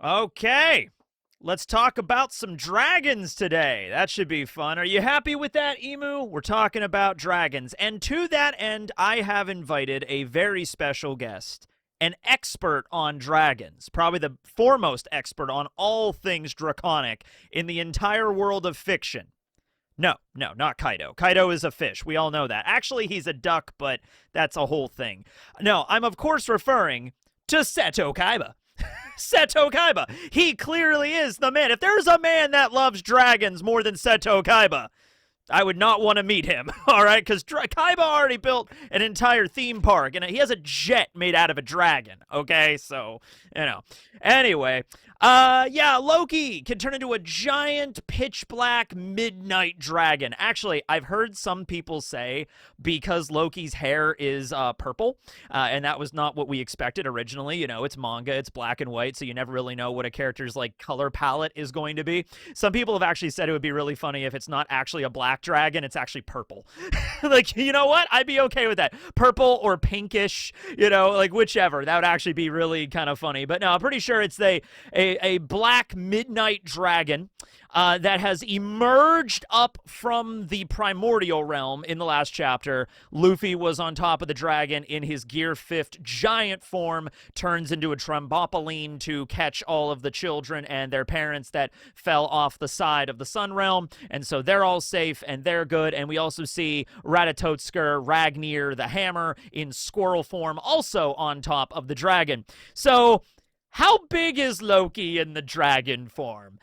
Okay, let's talk about some dragons today. That should be fun. Are you happy with that, Emu? We're talking about dragons. And to that end, I have invited a very special guest, an expert on dragons, probably the foremost expert on all things draconic in the entire world of fiction. No, no, not Kaido. Kaido is a fish. We all know that. Actually, he's a duck, but that's a whole thing. No, I'm of course referring to Seto Kaiba. Seto Kaiba. He clearly is the man. If there's a man that loves dragons more than Seto Kaiba, I would not want to meet him, all right? Because Kaiba already built an entire theme park, and he has a jet made out of a dragon, okay? So, you know. Anyway, yeah, Loki can turn into a giant pitch black midnight dragon. Actually, I've heard some people say because Loki's hair is purple, and that was not what we expected originally. You know, it's manga, it's black and white, so you never really know what a character's like color palette is going to be. Some people have actually said it would be really funny if it's not actually a black dragon, it's actually purple. Like, you know what? I'd be okay with that. Purple or pinkish, you know, like whichever. That would actually be really kind of funny. But no, I'm pretty sure it's a black midnight dragon that has emerged up from the primordial realm in the last chapter. Luffy was on top of the dragon in his Gear 5th giant form, turns into a Trombopoline to catch all of the children and their parents that fell off the side of the Sun Realm, and so they're all safe and they're good. And we also see Ratatotsker, Ragnir, the hammer, in squirrel form, also on top of the dragon. So, how big is Loki in the dragon form?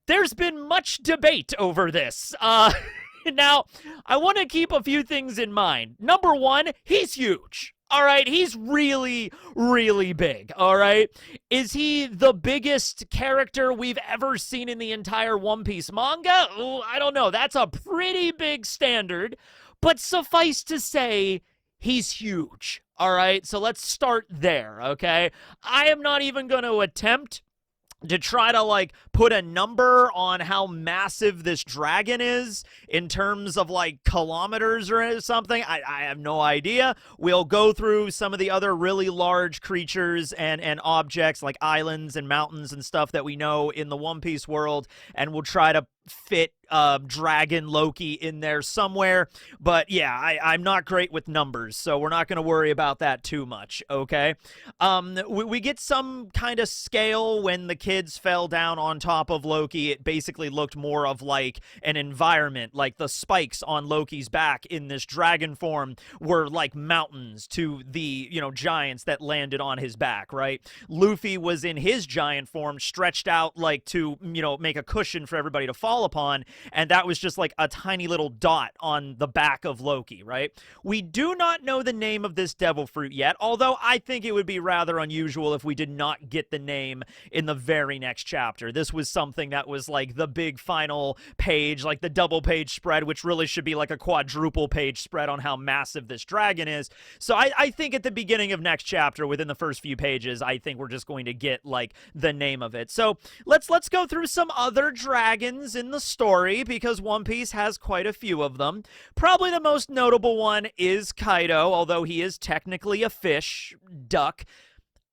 There's been much debate over this. Now, I want to keep a few things in mind. Number one, he's huge. All right, he's really, really big, all right? Is he the biggest character we've ever seen in the entire One Piece manga? Ooh, I don't know. That's a pretty big standard, but suffice to say, he's huge, all right? So let's start there, okay? I am not even going to attempt to try to like put a number on how massive this dragon is in terms of like kilometers or something. I have no idea. We'll go through some of the other really large creatures and objects like islands and mountains and stuff that we know in the One Piece world, and we'll try to fit dragon Loki in there somewhere. But yeah, I'm not great with numbers, so we're not going to worry about that too much, okay? We get some kind of scale when the kids fell down on top of Loki. It basically looked more of like an environment, like the spikes on Loki's back in this dragon form were like mountains to the, you know, giants that landed on his back, right? Luffy was in his giant form stretched out like to, you know, make a cushion for everybody to fall upon, and that was just like a tiny little dot on the back of Loki, right? We do not know the name of this devil fruit yet, although I think it would be rather unusual if we did not get the name in the very next chapter. This was something that was like the big final page, like the double page spread, which really should be like a quadruple page spread on how massive this dragon is. So I think at the beginning of next chapter, within the first few pages, I think we're just going to get like the name of it. So let's go through some other dragons in the story, because One Piece has quite a few of them. Probably the most notable one is Kaido, although he is technically a fish, duck.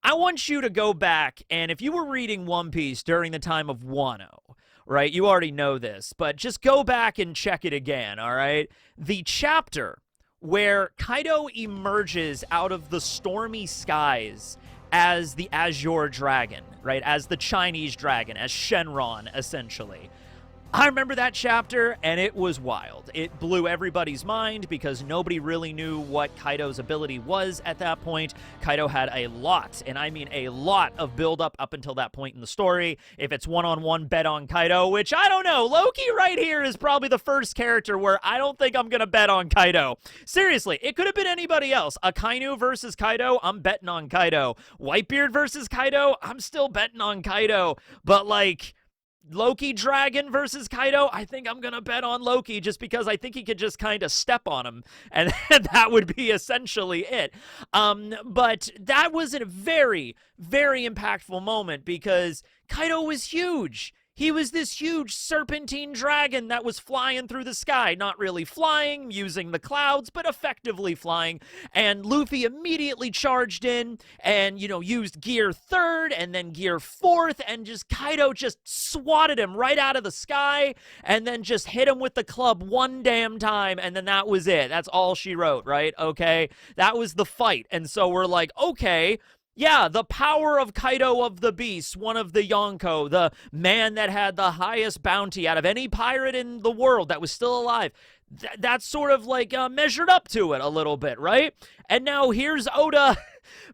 I want you to go back, and if you were reading One Piece during the time of Wano, right, you already know this, but just go back and check it again, all right? The chapter where Kaido emerges out of the stormy skies as the Azure Dragon, right, as the Chinese dragon, as Shenron, essentially. I remember that chapter, and it was wild. It blew everybody's mind because nobody really knew what Kaido's ability was at that point. Kaido had a lot, and I mean a lot, of build-up up until that point in the story. If it's one-on-one, bet on Kaido, which I don't know. Loki right here is probably the first character where I don't think I'm going to bet on Kaido. Seriously, it could have been anybody else. Akainu versus Kaido, I'm betting on Kaido. Whitebeard versus Kaido, I'm still betting on Kaido. But, like, Loki Dragon versus Kaido, I think I'm going to bet on Loki just because I think he could just kind of step on him, and that would be essentially it. But that was a very, very impactful moment because Kaido was huge. He was this huge serpentine dragon that was flying through the sky. Not really flying, using the clouds, but effectively flying. And Luffy immediately charged in and, used gear third and then gear fourth. And just Kaido just swatted him right out of the sky and then just hit him with the club one damn time. And then that was it. That's all she wrote, right? Okay. That was the fight. And so we're like, okay. Yeah, the power of Kaido of the Beast, one of the Yonko, the man that had the highest bounty out of any pirate in the world that was still alive. That's sort of like measured up to it a little bit, right? And now here's Oda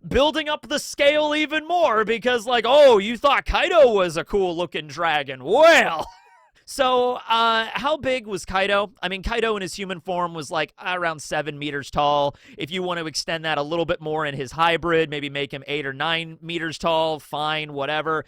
building up the scale even more because, like, oh, you thought Kaido was a cool-looking dragon. Well... So, how big was Kaido? I mean, Kaido in his human form was like around 7 meters tall. If you want to extend that a little bit more in his hybrid, maybe make him 8 or 9 meters tall, fine, whatever.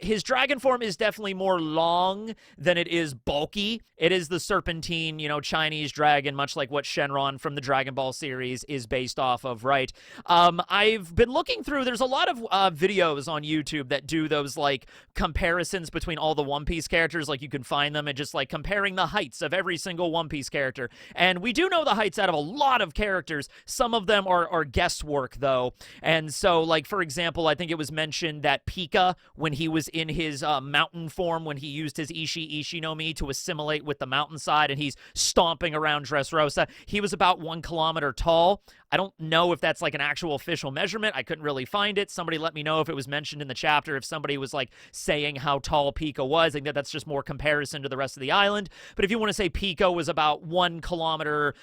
His dragon form is definitely more long than it is bulky. It is the serpentine, Chinese dragon, much like what Shenron from the Dragon Ball series is based off of, right? I've been looking through, there's a lot of videos on YouTube that do those, like, comparisons between all the One Piece characters, like you can find them and just like comparing the heights of every single One Piece character. And we do know the heights out of a lot of characters. Some of them are guesswork though. And so, like, for example, I think it was mentioned that Pika, when he was in his mountain form, when he used his Ishi no Mi to assimilate with the mountainside and he's stomping around Dressrosa, he was about 1 kilometer tall. I don't know if that's like an actual official measurement. I couldn't really find it. Somebody let me know if it was mentioned in the chapter, if somebody was like saying how tall Pika was. I think that's just more comparison to the rest of the island. But if you want to say Pika was about 1 kilometer,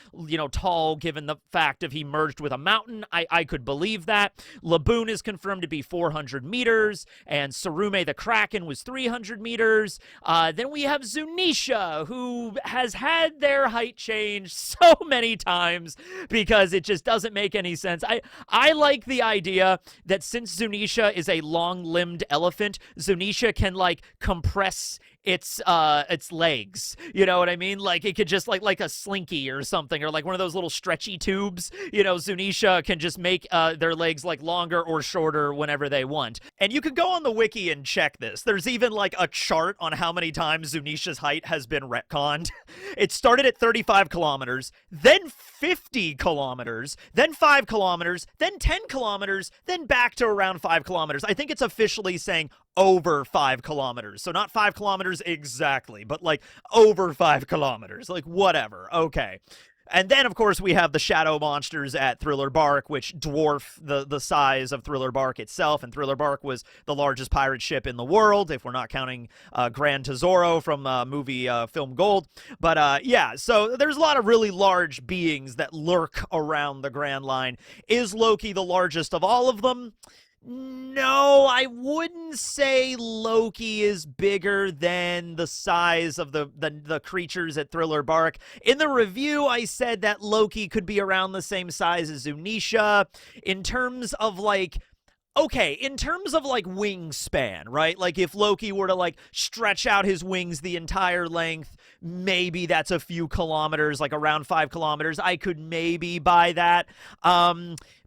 tall, given the fact of he merged with a mountain, I could believe that. Laboon is confirmed to be 400 meters, and Sarume the Kraken was 300 meters. Then we have Zunisha, who has had their height changed so many times because it just doesn't make any sense. I like the idea that since Zunisha is a long-limbed elephant, Zunisha can like compress its legs. You know what I mean? Like it could just like a slinky or something, or like one of those little stretchy tubes. Zunisha can just make their legs like longer or shorter whenever they want. And you could go on the wiki and check this. There's even like a chart on how many times Zunisha's height has been retconned. It started at 35 kilometers, then 50 kilometers, then 5 kilometers, then 10 kilometers, then back to around 5 kilometers. I think it's officially saying over 5 kilometers. So not 5 kilometers exactly, but like over 5 kilometers. Like whatever. Okay. And then, of course, we have the shadow monsters at Thriller Bark, which dwarf the size of Thriller Bark itself. And Thriller Bark was the largest pirate ship in the world, if we're not counting Grand Tesoro from movie Film Gold. But yeah, so there's a lot of really large beings that lurk around the Grand Line. Is Loki the largest of all of them? No, I wouldn't say Loki is bigger than the size of the creatures at Thriller Bark. In the review, I said that Loki could be around the same size as Zunisha. In terms of like wingspan, right? Like if Loki were to like stretch out his wings the entire length, maybe that's a few kilometers, like around 5 kilometers. I could maybe buy that.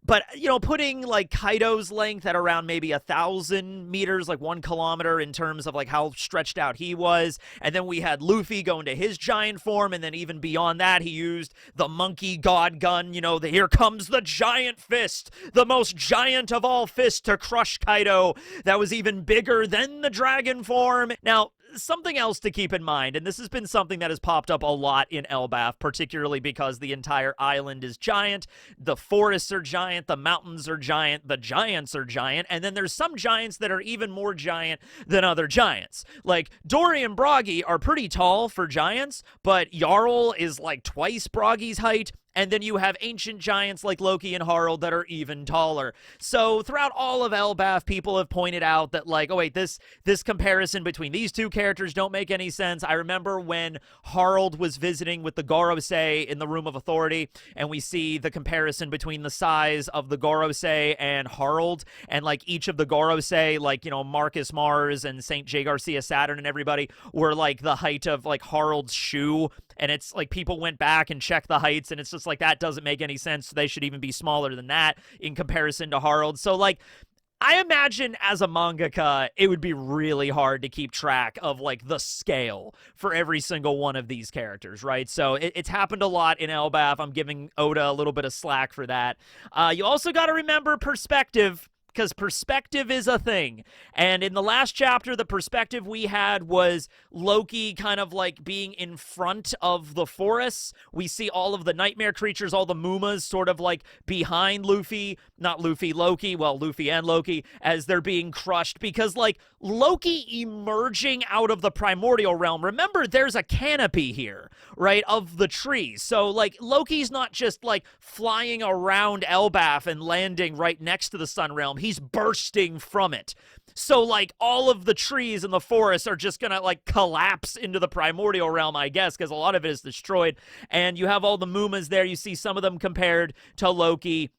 But, putting like Kaido's length at around maybe 1,000 meters, like 1 kilometer in terms of like how stretched out he was. And then we had Luffy go into his giant form. And then even beyond that, he used the monkey god gun, here comes the giant fist, the most giant of all fists to crush Kaido. That was even bigger than the dragon form. Now, something else to keep in mind, and this has been something that has popped up a lot in Elbaf, particularly because the entire island is giant, the forests are giant, the mountains are giant, the giants are giant, and then there's some giants that are even more giant than other giants. Like, Dory and Broggy are pretty tall for giants, but Jarl is like twice Broggy's height. And then you have ancient giants like Loki and Harald that are even taller. So throughout all of Elbaf, people have pointed out that like, oh wait, this comparison between these two characters don't make any sense. I remember when Harald was visiting with the Gorosei in the Room of Authority, and we see the comparison between the size of the Gorosei and Harald, and like each of the Gorosei, like, Marcus Mars and St. J. Garcia Saturn and everybody were like the height of like Harald's shoe. And it's like people went back and checked the heights, and it's just like that doesn't make any sense. They should even be smaller than that in comparison to Harald. So like I imagine as a mangaka, it would be really hard to keep track of like the scale for every single one of these characters, right? So it's happened a lot in Elbaf. I'm giving Oda a little bit of slack for that. You also got to remember perspective, because perspective is a thing. And in the last chapter, the perspective we had was Loki kind of like being in front of the forests. We see all of the nightmare creatures, all the Mumas sort of like behind Luffy, not Luffy, Loki, well, Luffy and Loki, as they're being crushed, because like Loki emerging out of the primordial realm, remember there's a canopy here, right, of the trees. So like Loki's not just like flying around Elbaf and landing right next to the Sun Realm. He's bursting from it. So like all of the trees in the forest are just gonna like collapse into the primordial realm, I guess, because a lot of it is destroyed. And you have all the Mumas there. You see some of them compared to Loki.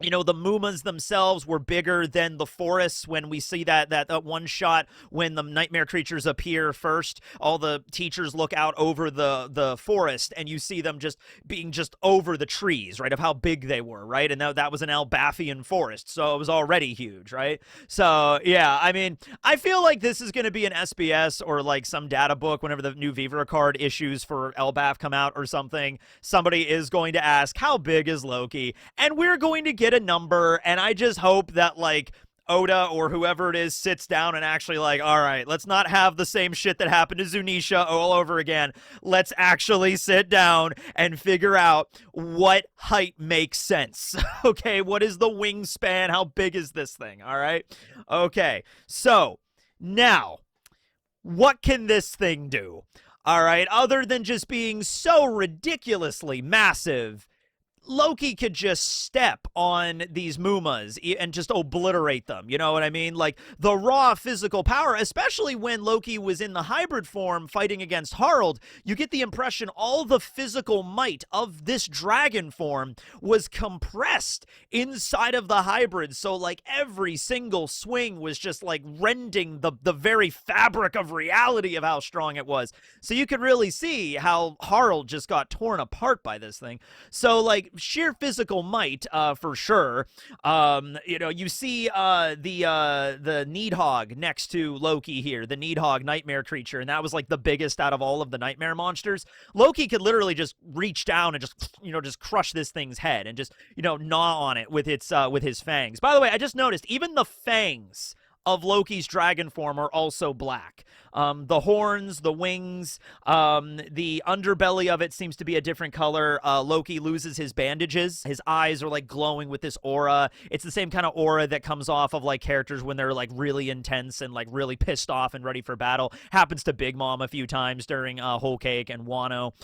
You know, the Mumas themselves were bigger than the forests when we see that one shot when the nightmare creatures appear first. All the teachers look out over the forest, and you see them just being just over the trees, right, of how big they were, right? And that was an Albathian forest, so it was already huge, right? So, yeah, I mean, I feel like this is going to be an SBS or, like, some data book whenever the new Vivre card issues for Elbaf come out or something. Somebody is going to ask, how big is Loki? And we're going to get a number, and I just hope that like Oda or whoever it is sits down and actually like, all right, let's not have the same shit that happened to Zunisha all over again. Let's actually sit down and figure out what height makes sense. Okay, what is the wingspan? How big is this thing? All right. Okay, so now what can this thing do? All right, other than just being so ridiculously massive, Loki could just step on these Mumas and just obliterate them. You know what I mean? Like, the raw physical power, especially when Loki was in the hybrid form fighting against Harald, you get the impression all the physical might of this dragon form was compressed inside of the hybrid. So, like, every single swing was just, like, rending the very fabric of reality of how strong it was. So you could really see how Harald just got torn apart by this thing. So, like, sheer physical might, for sure. You know, you see the Needhog next to Loki here, the Needhog nightmare creature, and that was like the biggest out of all of the nightmare monsters. Loki could literally just reach down and just, you know, just crush this thing's head and just, you know, gnaw on it with his fangs. By the way, I just noticed even the fangs of Loki's dragon form are also black. The horns, the wings, the underbelly of it seems to be a different color. Loki loses his bandages. His eyes are like glowing with this aura. It's the same kind of aura that comes off of like characters when they're like really intense and like really pissed off and ready for battle. Happens to Big Mom a few times during Whole Cake and Wano.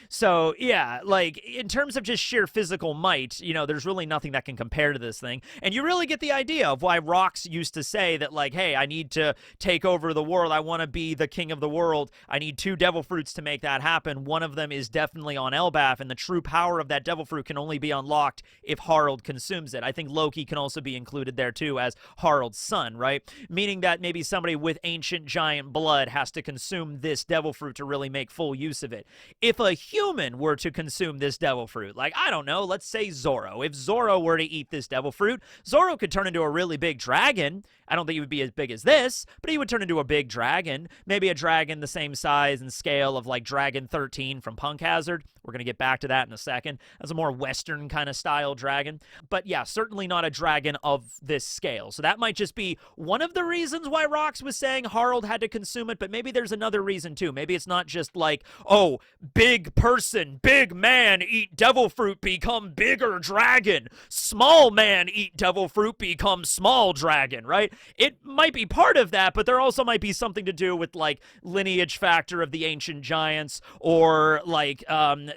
So yeah, like in terms of just sheer physical might, you know, there's really nothing that can compare to this thing. And you really get the idea of why Rox used to say that, like, hey, I need to take over the world. I want to be the king of the world. I need 2 devil fruits to make that happen. One of them is definitely on Elbaf, and the true power of that devil fruit can only be unlocked if Harald consumes it. I think Loki can also be included there too as Harald's son, right? Meaning that maybe somebody with ancient giant blood has to consume this devil fruit to really make full use of it. If a human were to consume this devil fruit, like, I don't know, let's say Zoro. If Zoro were to eat this devil fruit, Zoro could turn into a really big dragon. I don't think he would be as big as this, but he would turn into a big dragon. Maybe a dragon the same size and scale of like Dragon 13 from Punk Hazard. We're going to get back to that in a second. That's a more Western kind of style dragon. But yeah, certainly not a dragon of this scale. So that might just be one of the reasons why Rox was saying Harald had to consume it, but maybe there's another reason too. Maybe it's not just like, oh, big person, big man, eat devil fruit, become bigger dragon. Small man, eat devil fruit, become small dragon, right? It might be part of that, but there also might be something to do with like lineage factor of the ancient giants, or like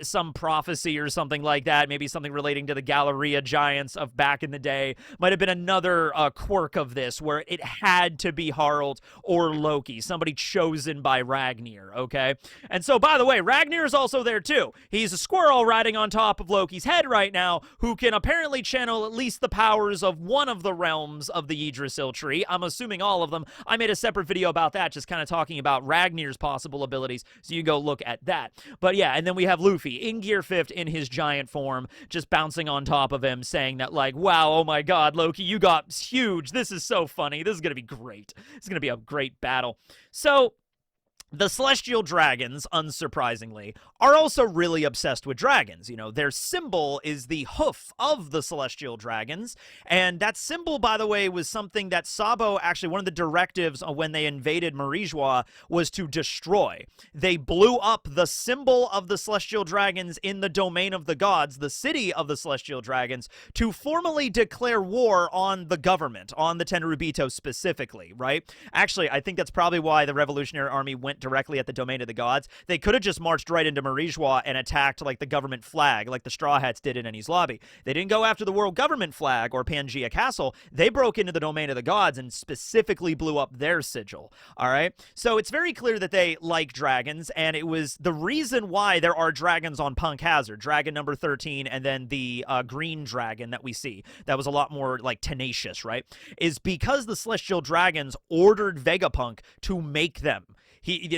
some prophecy or something like that. Maybe something relating to the Galleria giants of back in the day. Might have been another quirk of this where it had to be Harald or Loki, somebody chosen by Ragnir, okay? And so, by the way, Ragnir is also there too. He's a squirrel riding on top of Loki's head right now, who can apparently channel at least the powers of one of the realms of the Yggdrasil tree. tree. I'm assuming all of them. I made a separate video about that, just kind of talking about Ragnir's possible abilities, so you go look at that. But yeah, and then we have Luffy in Gear 5th in his giant form, just bouncing on top of him, saying that, like, wow, oh my god, Loki, you got huge. This is so funny. This is going to be great. It's going to be a great battle. So the Celestial Dragons, unsurprisingly, are also really obsessed with dragons. You know, their symbol is the hoof of the Celestial Dragons, and that symbol, by the way, was something that Sabo, actually, one of the directives when they invaded Marijois was to destroy. They blew up the symbol of the Celestial Dragons in the domain of the gods, the city of the Celestial Dragons, to formally declare war on the government, on the Tenryubito specifically, right? Actually, I think that's probably why the Revolutionary Army went directly at the domain of the gods. They could have just marched right into Marijois and attacked, like, the government flag, like the Straw Hats did in Enies Lobby. They didn't go after the world government flag or Pangaea Castle. They broke into the domain of the gods and specifically blew up their sigil, all right? So it's very clear that they like dragons, and it was the reason why there are dragons on Punk Hazard, dragon number 13, and then the green dragon that we see. That was a lot more, like, tenacious, right? Is because the Celestial Dragons ordered Vegapunk to make them.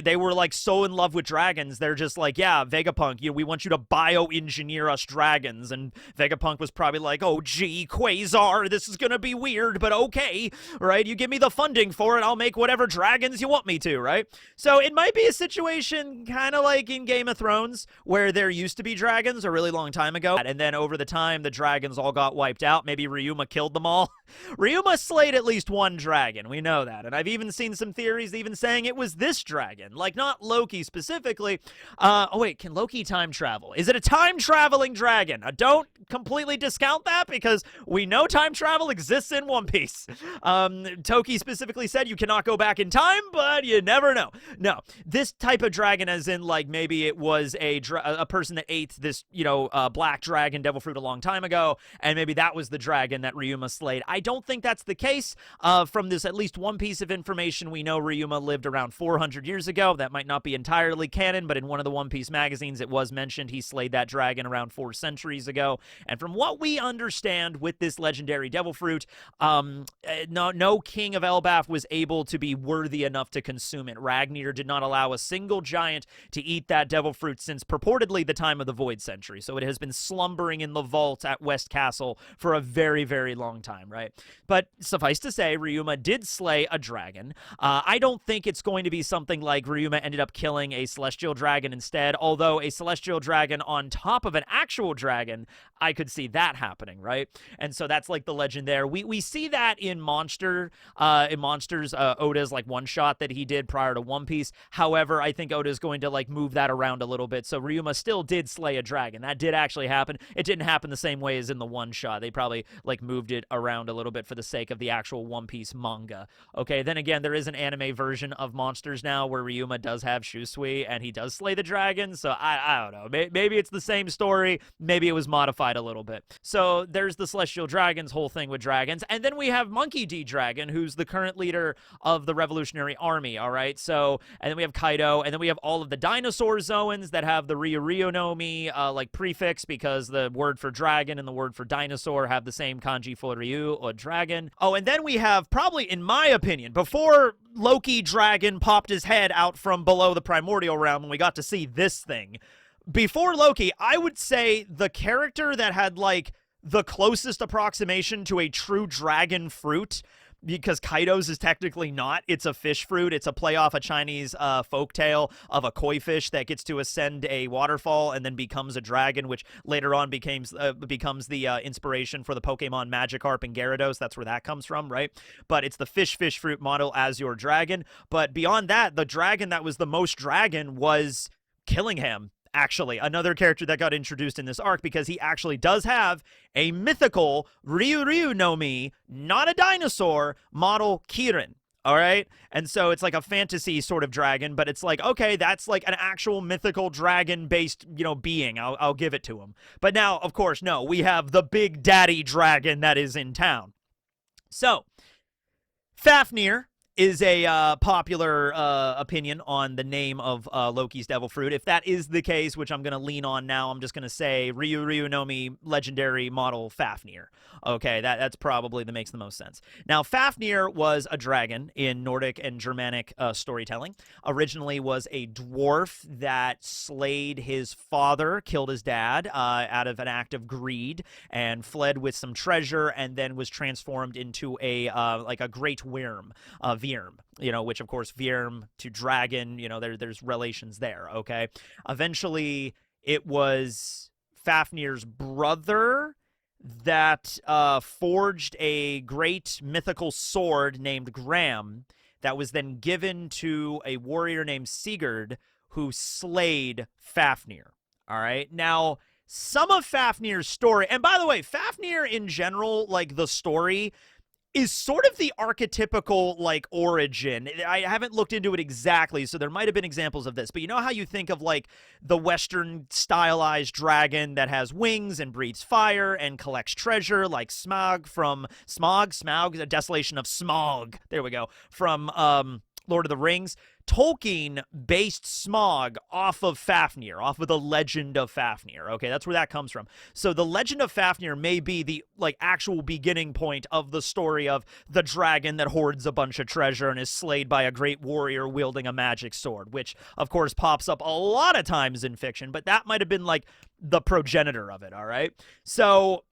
They were, like, so in love with dragons, they're just like, yeah, Vegapunk, we want you to bioengineer us dragons. And Vegapunk was probably like, oh, gee, Quasar, this is gonna be weird, but okay, right? You give me the funding for it, I'll make whatever dragons you want me to, right? So it might be a situation kind of like in Game of Thrones, where there used to be dragons a really long time ago, and then over the time, the dragons all got wiped out. Maybe Ryuma killed them all. Ryuma slayed at least one dragon, we know that. And I've even seen some theories even saying it was this dragon, like not Loki specifically. Oh wait, can Loki time travel? Is it a time traveling dragon? Don't completely discount that, because we know time travel exists in One Piece. Toki specifically said you cannot go back in time, but you never know. No, this type of dragon, as in, like, maybe it was a person that ate this, black dragon devil fruit a long time ago, and maybe that was the dragon that Ryuma slayed. I don't think that's the case. From this at least one piece of information, we know Ryuma lived around 400 years ago. That might not be entirely canon, but in one of the One Piece magazines, it was mentioned he slayed that dragon around 4 centuries ago. And from what we understand with this legendary devil fruit, no king of Elbaf was able to be worthy enough to consume it. Ragnir did not allow a single giant to eat that devil fruit since purportedly the time of the Void Century. So it has been slumbering in the vault at West Castle for a very, very long time, right? But suffice to say, Ryuma did slay a dragon. I don't think it's going to be something like Ryuma ended up killing a celestial dragon instead, although a celestial dragon on top of an actual dragon, I could see that happening, right? And so that's like the legend there. We see that in Monsters, Oda's like one shot that he did prior to One Piece. However, I think Oda's going to like move that around a little bit. So Ryuma still did slay a dragon. That did actually happen. It didn't happen the same way as in the one shot. They probably like moved it around a little bit for the sake of the actual One Piece manga. Okay, then again, there is an anime version of Monsters now where Ryuma does have Shusui and he does slay the dragon. So I don't know. Maybe it's the same story. Maybe it was modified a little bit. So there's the Celestial Dragons whole thing with dragons. And then we have Monkey D. Dragon, who's the current leader of the Revolutionary Army, all right? So, and then we have Kaido, and then we have all of the dinosaur Zoans that have the Ryu no Mi, like, prefix, because the word for dragon and the word for dinosaur have the same kanji for Ryu, or dragon. Oh, and then we have, probably, in my opinion, before Loki Dragon popped his head out from below the primordial realm and we got to see this thing, before Loki, I would say the character that had, like, the closest approximation to a true dragon fruit, because Kaido's is technically not. It's a fish fruit. It's a play off a Chinese folktale of a koi fish that gets to ascend a waterfall and then becomes a dragon, which later on becomes the inspiration for the Pokemon Magikarp and Gyarados. That's where that comes from, right? But it's the fish fruit model as your dragon. But beyond that, the dragon that was the most dragon was Killingham. Actually, another character that got introduced in this arc, because he actually does have a mythical Ryu no Mi, not a dinosaur, model Kirin. All right? And so it's like a fantasy sort of dragon, but it's like, okay, that's like an actual mythical dragon-based, being. I'll give it to him. But now, of course, no, we have the big daddy dragon that is in town. So, Fafnir is a popular opinion on the name of Loki's devil fruit. If that is the case, which I'm going to lean on now, I'm just going to say Ryu no Mi legendary model Fafnir. Okay, that's probably that makes the most sense. Now, Fafnir was a dragon in Nordic and Germanic storytelling. Originally was a dwarf that slayed his father, killed his dad out of an act of greed, and fled with some treasure, and then was transformed into a like a great worm. Virm, which of course Virm to dragon, there's relations there, okay? Eventually, it was Fafnir's brother that forged a great mythical sword named Gram that was then given to a warrior named Sigurd who slayed Fafnir, all right? Now, some of Fafnir's story, and by the way, Fafnir in general, like the story, is sort of the archetypical, like, origin. I haven't looked into it exactly, so there might have been examples of this. But you know how you think of, like, the Western stylized dragon that has wings and breathes fire and collects treasure, like Smaug, the Desolation of Smaug. There we go. From Lord of the Rings. Tolkien based Smaug off of Fafnir, off of the legend of Fafnir. Okay, that's where that comes from. So the legend of Fafnir may be the actual beginning point of the story of the dragon that hoards a bunch of treasure and is slayed by a great warrior wielding a magic sword, which of course pops up a lot of times in fiction, but that might have been like the progenitor of it, all right? So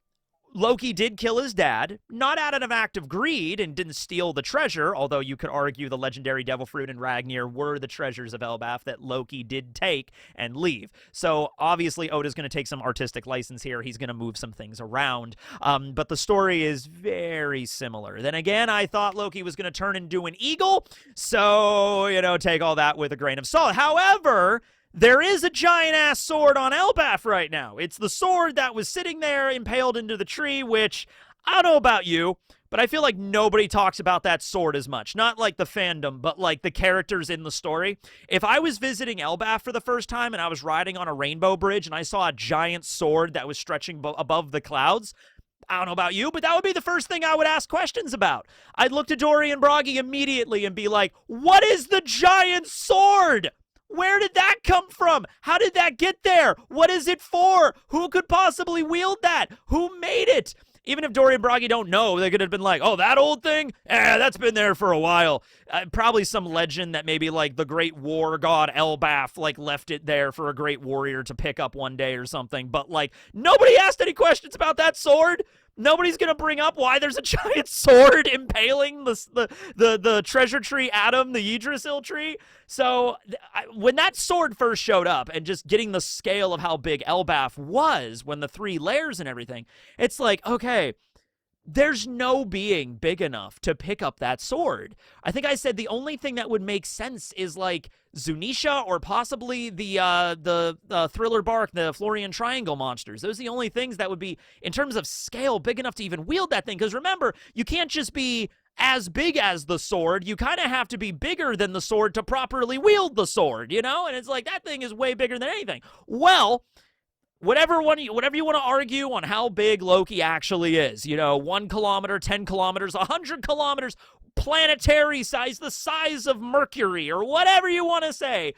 Loki did kill his dad, not out of an act of greed, and didn't steal the treasure, although you could argue the legendary devil fruit and Ragnir were the treasures of Elbaf that Loki did take and leave. So obviously Oda's going to take some artistic license here. He's going to move some things around. But the story is very similar. Then again, I thought Loki was going to turn into an eagle, so, take all that with a grain of salt. However, there is a giant-ass sword on Elbaf right now. It's the sword that was sitting there impaled into the tree, which, I don't know about you, but I feel like nobody talks about that sword as much. Not like the fandom, but like the characters in the story. If I was visiting Elbaf for the first time and I was riding on a rainbow bridge and I saw a giant sword that was stretching above the clouds, I don't know about you, but that would be the first thing I would ask questions about. I'd look to Dorian Broggy immediately and be like, what is the giant sword? Where did that come from? How did that get there? What is it for? Who could possibly wield that? Who made it? Even if Dorian Broggy don't know, they could have been like, oh, that old thing? That's been there for a while. Probably some legend that maybe like the great war god Elbaf like left it there for a great warrior to pick up one day or something. But like nobody asked any questions about that sword. Nobody's going to bring up why there's a giant sword impaling the treasure tree Adam, the Yggdrasil tree. So when that sword first showed up and just getting the scale of how big Elbaf was when the 3 layers and everything, it's like, okay, there's no being big enough to pick up that sword. I think I said the only thing that would make sense is like Zunisha or possibly the Thriller Bark, the Florian Triangle monsters. Those are the only things that would be, in terms of scale, big enough to even wield that thing. Because remember, you can't just be as big as the sword. You kind of have to be bigger than the sword to properly wield the sword, And it's like, that thing is way bigger than anything. Well, whatever you want to argue on how big Loki actually is, 1 kilometer, 10 kilometers, 100 kilometers, planetary size, the size of Mercury, or whatever you want to say,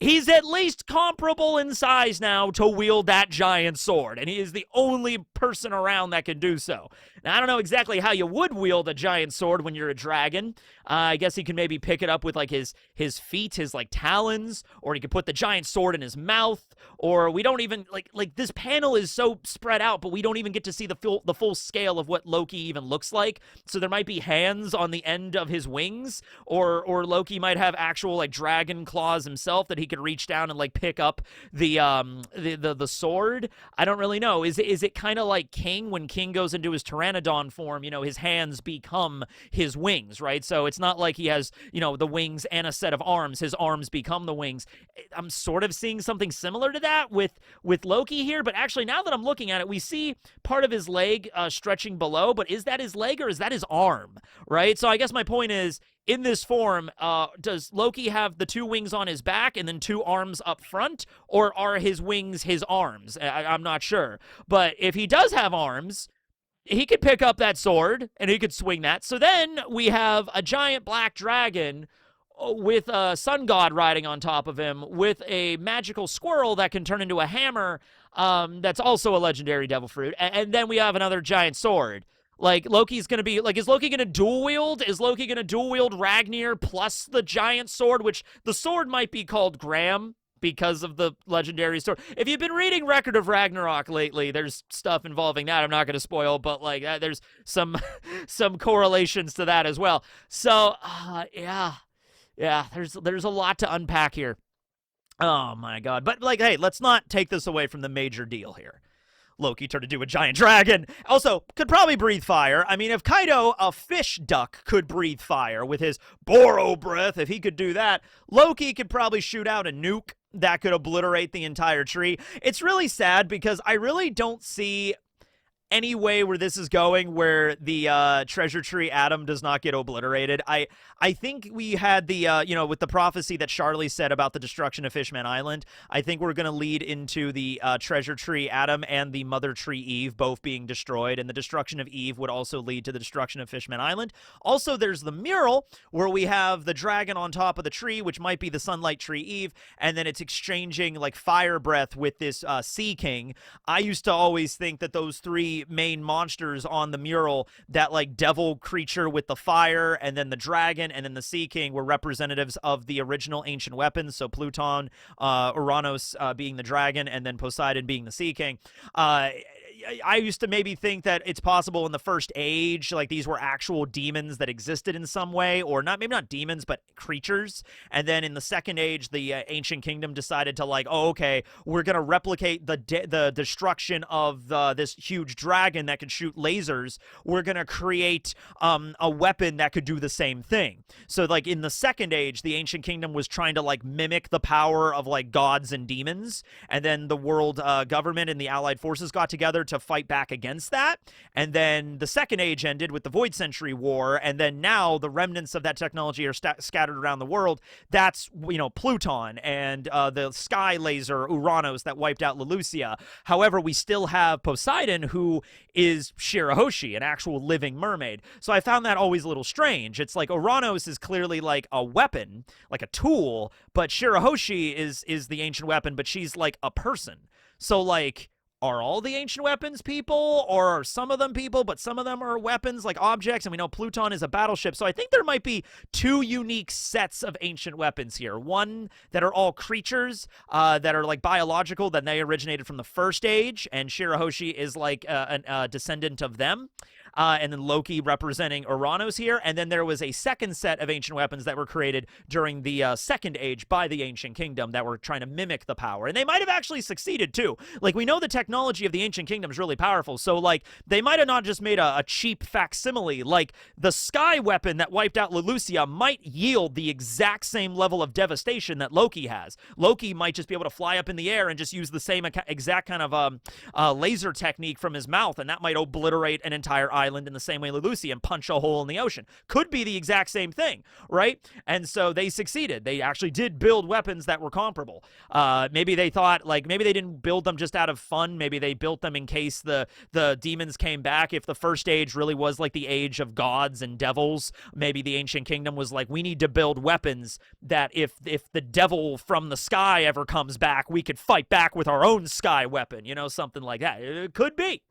he's at least comparable in size now to wield that giant sword, and he is the only person around that can do so. Now, I don't know exactly how you would wield a giant sword when you're a dragon. I guess he can maybe pick it up with, like, his feet, his, like, talons, or he could put the giant sword in his mouth, or we don't even, like this panel is so spread out, but we don't even get to see the full scale of what Loki even looks like. So there might be hands on the end of his wings, or Loki might have actual, like, dragon claws himself that he could reach down and, like, pick up the sword. I don't really know. Is it kind of like King when King goes into his Pteranodon form? His hands become his wings, right? So it's not like he has, the wings and a set of arms. His arms become the wings. I'm sort of seeing something similar to that with Loki here, but actually now that I'm looking at it, we see part of his leg stretching below, but is that his leg or is that his arm, right? So I guess my point is, in this form, does Loki have the 2 wings on his back and then 2 arms up front, or are his wings his arms? I'm not sure. But if he does have arms, he could pick up that sword and he could swing that. So then we have a giant black dragon with a sun god riding on top of him with a magical squirrel that can turn into a hammer, that's also a legendary devil fruit. And then we have another giant sword. Like, Loki's going to be, like, is Loki going to dual wield? Is Loki going to dual wield Ragnir plus the giant sword, which the sword might be called Gram because of the legendary sword. If you've been reading Record of Ragnarok lately, there's stuff involving that. I'm not going to spoil, but, like, there's some correlations to that as well. So, yeah, there's a lot to unpack here. Oh, my God. But, like, hey, let's not take this away from the major deal here. Loki turned into a giant dragon. Also, could probably breathe fire. I mean, if Kaido, a fish duck, could breathe fire with his Boro breath, if he could do that, Loki could probably shoot out a nuke that could obliterate the entire tree. It's really sad because I really don't see any way where this is going where the treasure tree atom does not get obliterated. I think we had the, with the prophecy that Charlie said about the destruction of Fishman Island, I think we're going to lead into the treasure tree atom and the mother tree Eve both being destroyed, and the destruction of Eve would also lead to the destruction of Fishman Island. Also, there's the mural where we have the dragon on top of the tree, which might be the sunlight tree Eve, and then it's exchanging like fire breath with this Sea King. I used to always think that those three main monsters on the mural, that like devil creature with the fire and then the dragon and then the Sea King, were representatives of the original ancient weapons. So Pluton, Uranus being the dragon, and then Poseidon being the Sea King. I used to maybe think that it's possible in the first age, like these were actual demons that existed in some way, or not, maybe not demons, but creatures. And then in the second age, the ancient kingdom decided to like, oh, okay, we're going to replicate the destruction of this huge dragon that could shoot lasers. We're going to create a weapon that could do the same thing. So like in the second age, the ancient kingdom was trying to like mimic the power of like gods and demons. And then the world government and the allied forces got together to fight back against that. And then the second age ended with the Void Century War, and then now the remnants of that technology are scattered around the world. That's, Pluton and the sky laser Uranus that wiped out Lelucia. However, we still have Poseidon, who is Shirahoshi, an actual living mermaid. So I found that always a little strange. It's like Uranus is clearly like a weapon, like a tool, but Shirahoshi is the ancient weapon, but she's like a person. So like, are all the ancient weapons people, or are some of them people, but some of them are weapons, like objects? And we know Pluton is a battleship. So I think there might be two unique sets of ancient weapons here. One that are all creatures that are like biological, that they originated from the first age, and Shirahoshi is like a descendant of them. And then Loki representing Uranus here. And then there was a second set of ancient weapons that were created during the second age by the ancient kingdom that were trying to mimic the power. And they might have actually succeeded too. Like, we know the technology of the ancient kingdom is really powerful. So like, they might have not just made a cheap facsimile. Like, the sky weapon that wiped out Lelucia might yield the exact same level of devastation that Loki has. Loki might just be able to fly up in the air and just use the same exact kind of laser technique from his mouth, and that might obliterate an entire island in the same way Lelucia and punch a hole in the ocean. Could be the exact same thing, right? And so they succeeded. They actually did build weapons that were comparable. Maybe they thought, like, maybe they didn't build them just out of fun. Maybe they built them in case the demons came back. If the first age really was like the age of gods and devils, maybe the ancient kingdom was like, we need to build weapons that if the devil from the sky ever comes back, we could fight back with our own sky weapon, something like that. It could be.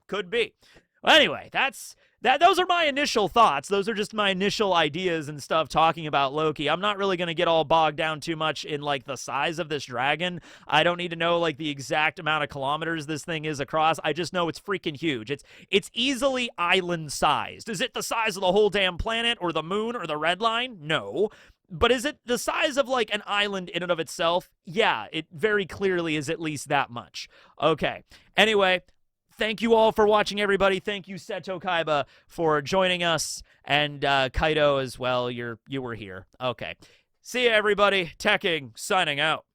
Well, anyway, those are my initial thoughts. Those are just my initial ideas and stuff talking about Loki. I'm not really going to get all bogged down too much in like the size of this dragon. I don't need to know like the exact amount of kilometers this thing is across. I just know it's freaking huge. It's easily island sized. Is it the size of the whole damn planet or the moon or the red line? No. But is it the size of like an island in and of itself? Yeah, it very clearly is at least that much. Okay. Anyway, thank you all for watching, everybody. Thank you, Seto Kaiba, for joining us, and Kaido as well. You were here. Okay. See you, everybody. Tekking, signing out.